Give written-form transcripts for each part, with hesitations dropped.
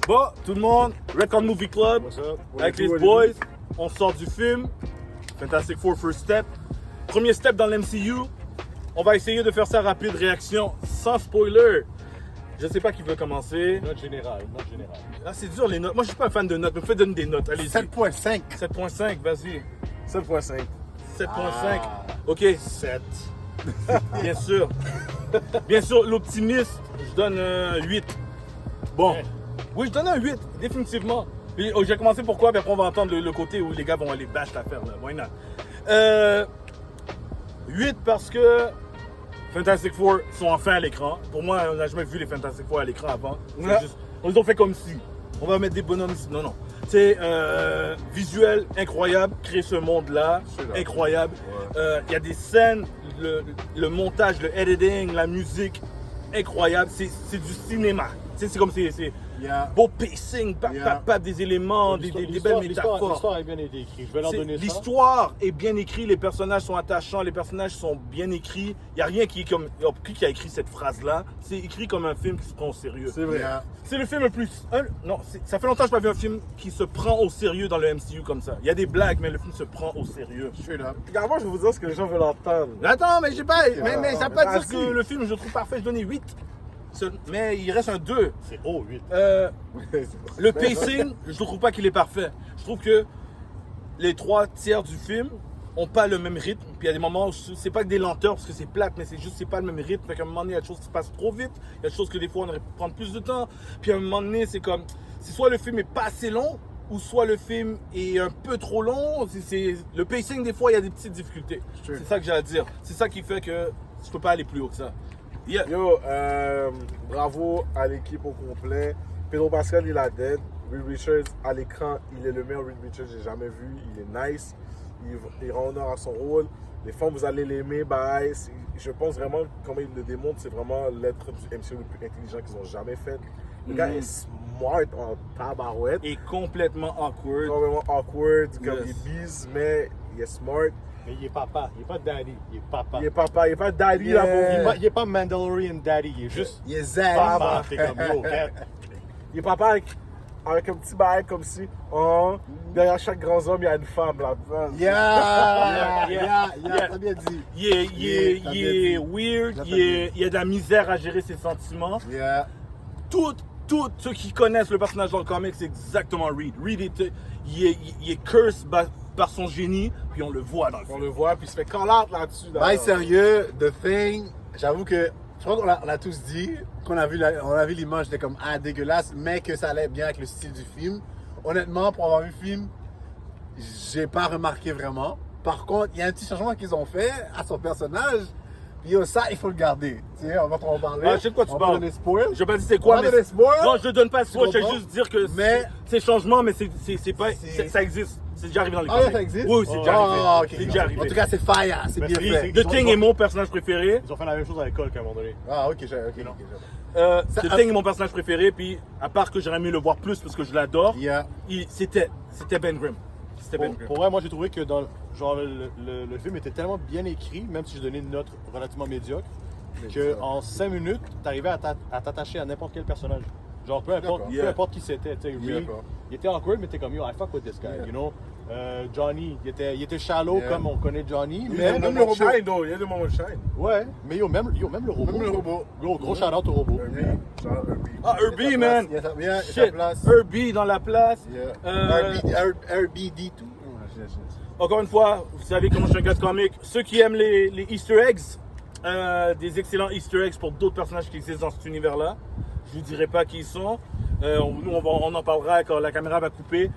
Bon, tout le monde, Record Movie Club, avec les boys, on sort du film, Fantastic Four First Step. Premier step dans l'MCU, on va essayer de faire ça rapide, réaction, sans spoiler. Je sais pas qui veut commencer. Note générale. Ah, c'est dur les notes. Moi, je suis pas un fan de notes, mais fais donner des notes. Allez-y. 7.5. 7.5, vas-y. 7.5. 7.5. Ok. 7. Bien sûr. Bien sûr, l'optimiste, je donne un 8. Bon. Oui, je donne un 8, définitivement. Puis, j'ai commencé pourquoi? Puis après, on va entendre le côté où les gars vont aller bash l'affaire. Why not? 8 parce que Fantastic Four sont enfin à l'écran. Pour moi, on n'a jamais vu les Fantastic Four à l'écran avant. On les a fait comme si. On va mettre des bonhommes ici. Non. C'est visuel, incroyable. Créer ce monde-là, incroyable. Il y a des scènes, le montage, le editing, la musique, incroyable. C'est du cinéma. C'est comme c'est beau pacing, des éléments, des belles métaphores. L'histoire est bien écrite. Je vais leur donner ça. L'histoire est bien écrite, les personnages sont attachants, les personnages sont bien écrits. Il n'y a rien qui est comme. Qui a écrit cette phrase-là? C'est écrit comme un film qui se prend au sérieux. C'est vrai. C'est le film le plus. Non, ça fait longtemps que je n'ai pas vu un film qui se prend au sérieux dans le MCU comme ça. Il y a des blagues, mais le film se prend au sérieux. Je suis là. Regarde-moi, je vais vous dire ce que les gens veulent entendre. Attends, mais j'ai pas. Mais ça veut pas dire vas-y. que le film, je le trouve parfait, je donnais 8. Mais il reste un 2. C'est haut, 8. Le pacing, je ne trouve pas qu'il est parfait. Je trouve que les 3/4 du film ont pas le même rythme. Puis il y a des moments où c'est pas que des lenteurs parce que c'est plate, mais c'est juste c'est pas le même rythme. Fait qu'à un moment donné, il y a des choses qui se passent trop vite. Il y a des choses que des fois on aurait pu prendre plus de temps. Puis à un moment donné, c'est comme c'est soit le film est pas assez long ou soit le film est un peu trop long. Le pacing des fois il y a des petites difficultés. C'est ça que j'ai à dire. C'est ça qui fait que je peux pas aller plus haut que ça. Yeah. Yo, bravo à l'équipe au complet. Pedro Pascal, il a dead. Reed Richards, à l'écran, il est le meilleur Reed Richards que j'ai jamais vu. Il est nice. Il rend honneur à son rôle. Les femmes, vous allez l'aimer. Bye. Je pense vraiment, comme il le démontre, c'est vraiment l'être du MCU le plus intelligent qu'ils ont jamais fait. Le gars est smart en tabarouette. Et complètement awkward. Complètement awkward, comme il bise, mais il est smart. Mais il est papa. Il est pas daddy. Il est papa. Il est papa, il est pas daddy Yeah. là. Il est pas Mandalorian daddy. Il est juste Il est zen. papa. T'es comme yo, cat. Il est papa avec un petit bail comme si, derrière chaque grand homme, il y a une femme là. T'as bien dit. Il est weird, il y a de la misère à gérer ses sentiments. Tous ceux qui connaissent le personnage dans le comic, c'est exactement Reed. Reed, il est cursed par son génie, puis on le voit dans le film. On le voit, puis il se fait call out là-dessus. Bye sérieux, The Thing, j'avoue que je crois qu'on a tous dit qu'on a vu l'image, c'était comme dégueulasse, mais que ça allait bien avec le style du film. Honnêtement, pour avoir vu le film, j'ai pas remarqué vraiment. Par contre, il y a un petit changement qu'ils ont fait à son personnage. Puis ça, il faut le garder. Tu sais, on va en parler. Ah, je sais de quoi tu on parles. va donner spoil. Je vais pas dire c'est quoi, On va mais. donner spoil. Non, je donne pas de spoil, je vais comprends? juste dire que Mais- c'est changement, mais c'est pas. Ça existe. C'est déjà arrivé dans les Ah comics. ouais, ça existe? Oui, c'est déjà arrivé. Ah, ok. C'est déjà arrivé. En tout cas, c'est fire, c'est Mais bien c'est- fait. The Thing est mon personnage préféré. Ils ont fait la même chose à l'école qu'à un moment donné. Ah, ok, The Thing est mon personnage préféré, puis à part que j'aurais aimé le voir plus parce que je l'adore, Yeah. c'était Ben Grimm. C'était Ben Grimm. Pour vrai, moi j'ai trouvé que le film était tellement bien écrit, même si je donnais une note relativement médiocre, qu'en 5 minutes, t'arrivais à t'attacher à n'importe quel personnage. Genre peu importe qui c'était. Tu sais, Reed, il était awkward, mais t'es comme yo, I fuck with this guy, you know. Johnny, il était shallow comme on connaît Johnny, Il y a mais des moments de shine, though. Il y a des moments de shine. ouais, mais yo, même le robot. Même le robot. Gros shout out au robot. Ah, Herbie, man! Il y a sa Shit, place. Herbie dans la place. RBD2. Encore une fois, vous savez comment je suis un gars de comic. Ceux qui aiment les Easter eggs, des excellents Easter eggs pour d'autres personnages qui existent dans cet univers-là. Je vous dirai pas qui ils sont. Nous, on en parlera quand la caméra va couper.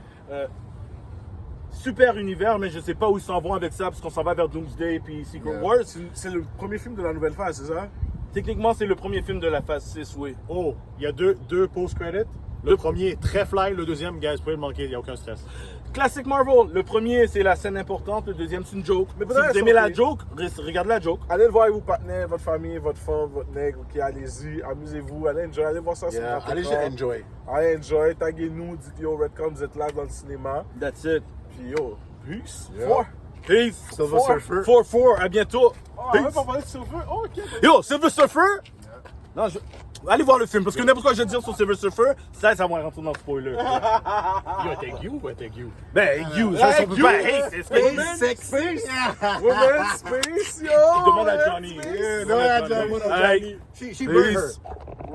Super univers, mais je sais pas où ils s'en vont avec ça, parce qu'on s'en va vers Doomsday et puis Secret Wars. C'est le premier film de la nouvelle phase, c'est ça? Techniquement, c'est le premier film de la phase 6, oui. Oh, il y a deux post-credits. Le premier, très fly. Le deuxième, guys, vous pouvez le manquer, il n'y a aucun stress. Classic Marvel. Le premier, c'est la scène importante. Le deuxième, c'est une joke. Mais Si peut-être vous aimez la sortir. joke, regardez la joke. Allez le voir avec vos partenaires, votre famille, votre femme, votre nègre, ok, allez-y, amusez-vous, allez enjoy, allez voir ça sur notre Allez, écran. j'ai enjoy. Allez enjoy, taguez-nous, dites yo, Redcon, vous êtes là dans le cinéma. That's it. Puis yo, peace. Yeah. Four. Peace. Silver Surfer. 4-4. À bientôt. Oh, on va pas parler de Silver. Oh, ok. Yo, Silver Surfer? Non, allez voir le film, parce que n'importe quoi que je vais dire sur Silver Surfer, ça va rentrer dans le spoiler. Yo, t'es you ou t'es you? Ben, you, ça, on peut pas. Hey, c'est Space, sexy. Woman Space, yo! Demande à Johnny. Demande à Johnny. Hey, She burned peace. her.